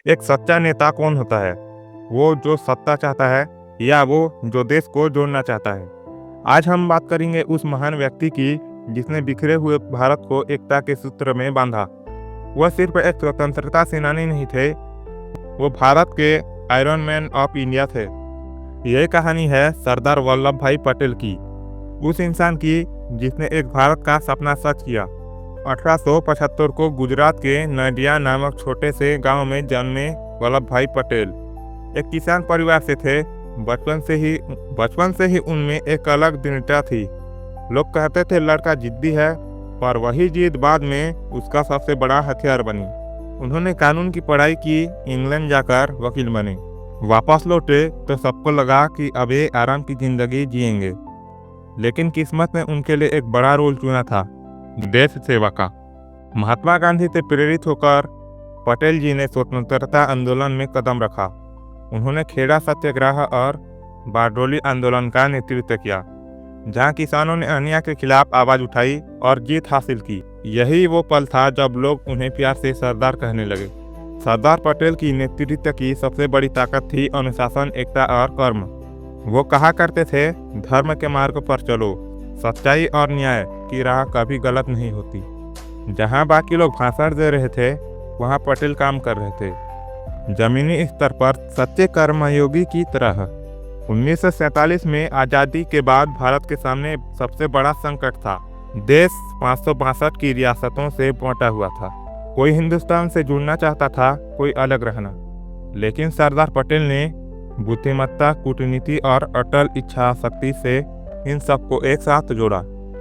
एक सच्चा नेता कौन होता है? वो जो सत्ता चाहता है या वो जो देश को जोड़ना चाहता है? आज हम बात करेंगे उस महान व्यक्ति की जिसने बिखरे हुए भारत को एकता के सूत्र में बांधा। वह सिर्फ एक स्वतंत्रता सेनानी नहीं थे, वो भारत के आयरन मैन ऑफ इंडिया थे। यह कहानी है सरदार वल्लभ भाई पटेल की, उस इंसान की जिसने एक भारत का सपना सच किया। 1875 को गुजरात के नदिया नामक छोटे से गांव में जन्मे वल्लभ भाई पटेल एक किसान परिवार से थे। बचपन से ही उनमें एक अलग दृढ़ता थी। लोग कहते थे लड़का जिद्दी है, पर वही जिद बाद में उसका सबसे बड़ा हथियार बनी। उन्होंने कानून की पढ़ाई की, इंग्लैंड जाकर वकील बने। वापस लौटे तो सबको लगा कि अब ये आराम की जिंदगी जिएंगे, लेकिन किस्मत ने उनके लिए एक बड़ा रोल चुना था, देश सेवा का। महात्मा गांधी से प्रेरित होकर पटेल जी ने स्वतंत्रता आंदोलन में कदम रखा। उन्होंने खेड़ा सत्याग्रह और बारडोली आंदोलन का नेतृत्व किया, जहां किसानों ने अन्याय के खिलाफ आवाज उठाई और जीत हासिल की। यही वो पल था जब लोग उन्हें प्यार से सरदार कहने लगे। सरदार पटेल की नेतृत्व की सबसे बड़ी ताकत थी अनुशासन, एकता और कर्म। वो कहा करते थे, धर्म के मार्ग पर चलो, सच्चाई और न्याय की राह कभी गलत नहीं होती। जहां बाकी लोग भाषण दे रहे थे, वहां पटेल काम कर रहे थे, जमीनी स्तर पर सच्चे कर्मयोगी की तरह। 1947 में आज़ादी के बाद भारत के सामने सबसे बड़ा संकट था। देश 562 की रियासतों से बंटा हुआ था। कोई हिंदुस्तान से जुड़ना चाहता था, कोई अलग रहना। लेकिन सरदार पटेल ने बुद्धिमत्ता, कूटनीति और अटल इच्छा शक्ति से इन सबको एक साथ जोड़ा।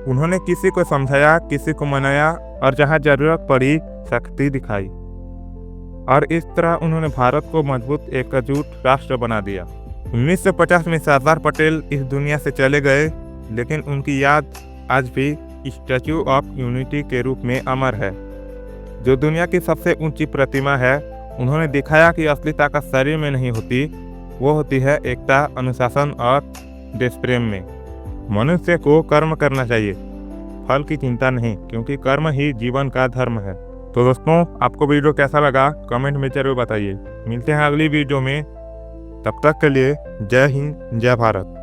उन्होंने किसी को समझाया, किसी को मनाया और जहां जरूरत पड़ी शक्ति दिखाई। और इस तरह उन्होंने भारत को मजबूत एकजुट राष्ट्र बना दिया। 1950 में सरदार पटेल इस दुनिया से चले गए, लेकिन उनकी याद आज भी स्टैच्यू ऑफ यूनिटी के रूप में अमर है, जो दुनिया की सबसे ऊंची प्रतिमा है। उन्होंने दिखाया कि असली ताकत शरीर में नहीं होती, वो होती है एकता, अनुशासन और देश प्रेम में। मनुष्य को कर्म करना चाहिए, फल की चिंता नहीं, क्योंकि कर्म ही जीवन का धर्म है। तो दोस्तों, आपको वीडियो कैसा लगा कमेंट में जरूर बताइए। मिलते हैं अगली वीडियो में, तब तक के लिए जय हिंद, जय भारत।